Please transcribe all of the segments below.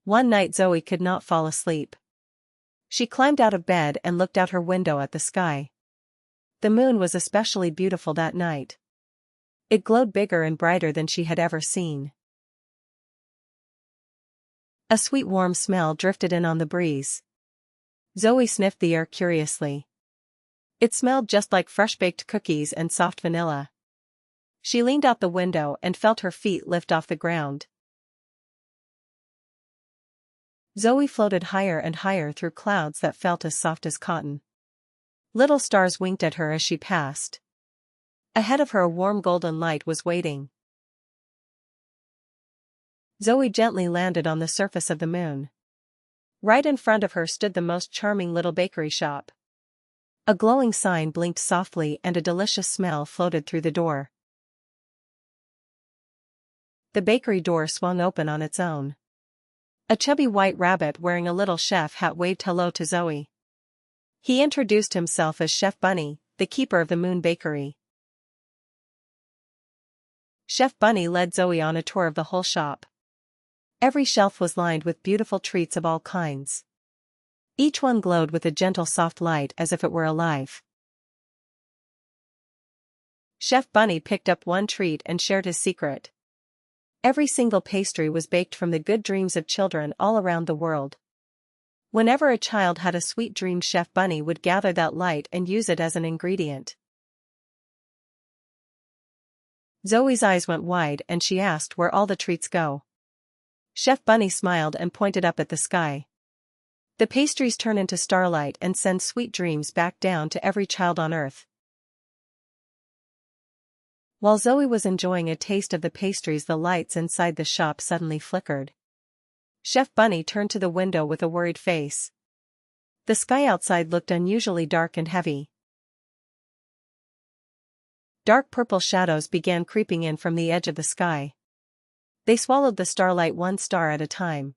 One night Zoe could not fall asleep. She climbed out of bed and looked out her window at the sky. The moon was especially beautiful that night. It glowed bigger and brighter than she had ever seen. A sweet warm smell drifted in on the breeze. Zoe sniffed the air curiously. It smelled just like fresh-baked cookies and soft vanilla. She leaned out the window and felt her feet lift off the ground. Zoe floated higher and higher through clouds that felt as soft as cotton. Little stars winked at her as she passed. Ahead of her a warm golden light was waiting. Zoe gently landed on the surface of the moon. Right in front of her stood the most charming little bakery shop. A glowing sign blinked softly and a delicious smell floated through the door. The bakery door swung open on its own. A chubby white rabbit wearing a little chef hat waved hello to Zoe. He introduced himself as Chef Bunny, the keeper of the Moon Bakery. Chef Bunny led Zoe on a tour of the whole shop. Every shelf was lined with beautiful treats of all kinds. Each one glowed with a gentle soft light as if it were alive. Chef Bunny picked up one treat and shared his secret. Every single pastry was baked from the good dreams of children all around the world. Whenever a child had a sweet dream, Chef Bunny would gather that light and use it as an ingredient. Zoe's eyes went wide and she asked where all the treats go. Chef Bunny smiled and pointed up at the sky. The pastries turn into starlight and send sweet dreams back down to every child on earth. While Zoe was enjoying a taste of the pastries, the lights inside the shop suddenly flickered. Chef Bunny turned to the window with a worried face. The sky outside looked unusually dark and heavy. Dark purple shadows began creeping in from the edge of the sky. They swallowed the starlight one star at a time.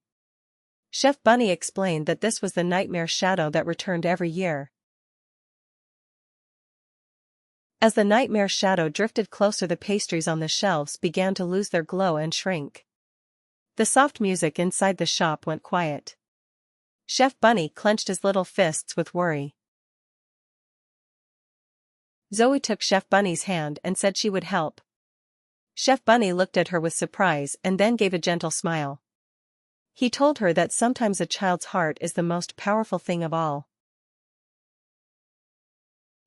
Chef Bunny explained that this was the nightmare shadow that returned every year. As the nightmare shadow drifted closer, the pastries on the shelves began to lose their glow and shrink. The soft music inside the shop went quiet. Chef Bunny clenched his little fists with worry. Zoe took Chef Bunny's hand and said she would help. Chef Bunny looked at her with surprise and then gave a gentle smile. He told her that sometimes a child's heart is the most powerful thing of all.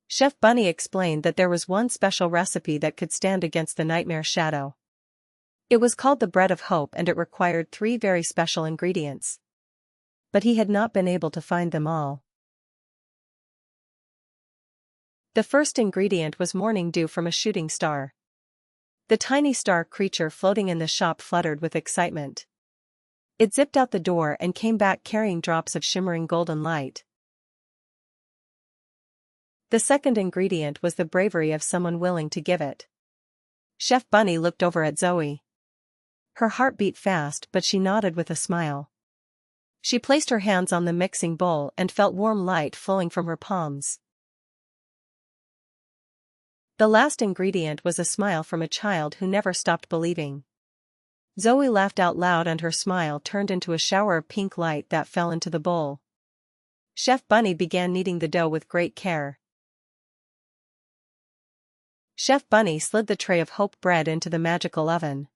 Chef Bunny explained that there was one special recipe that could stand against the nightmare shadow. It was called the bread of hope and it required 3 very special ingredients. But he had not been able to find them all. The first ingredient was morning dew from a shooting star. The tiny star creature floating in the shop fluttered with excitement. It zipped out the door and came back carrying drops of shimmering golden light. The second ingredient was the bravery of someone willing to give it. Chef Bunny looked over at Zoe. Her heart beat fast, but she nodded with a smile. She placed her hands on the mixing bowl and felt warm light flowing from her palms. The last ingredient was a smile from a child who never stopped believing. Zoe laughed out loud and her smile turned into a shower of pink light that fell into the bowl. Chef Bunny began kneading the dough with great care. Chef Bunny slid the tray of hope bread into the magical oven.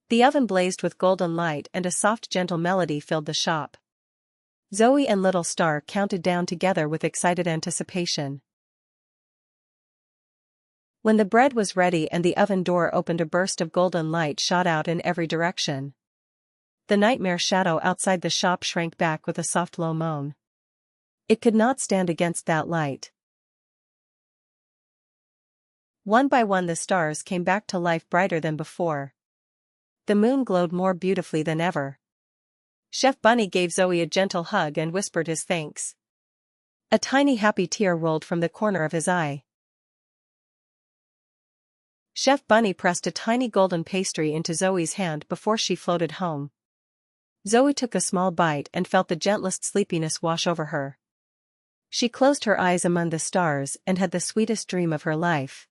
The oven blazed with golden light and a soft gentle melody filled the shop. Zoe and Little Star counted down together with excited anticipation. When the bread was ready and the oven door opened, a burst of golden light shot out in every direction. The nightmare shadow outside the shop shrank back with a soft low moan. It could not stand against that light. One by one the stars came back to life brighter than before. The moon glowed more beautifully than ever. Chef Bunny gave Zoe a gentle hug and whispered his thanks. A tiny happy tear rolled from the corner of his eye. Chef Bunny pressed a tiny golden pastry into Zoe's hand before she floated home. Zoe took a small bite and felt the gentlest sleepiness wash over her. She closed her eyes among the stars and had the sweetest dream of her life.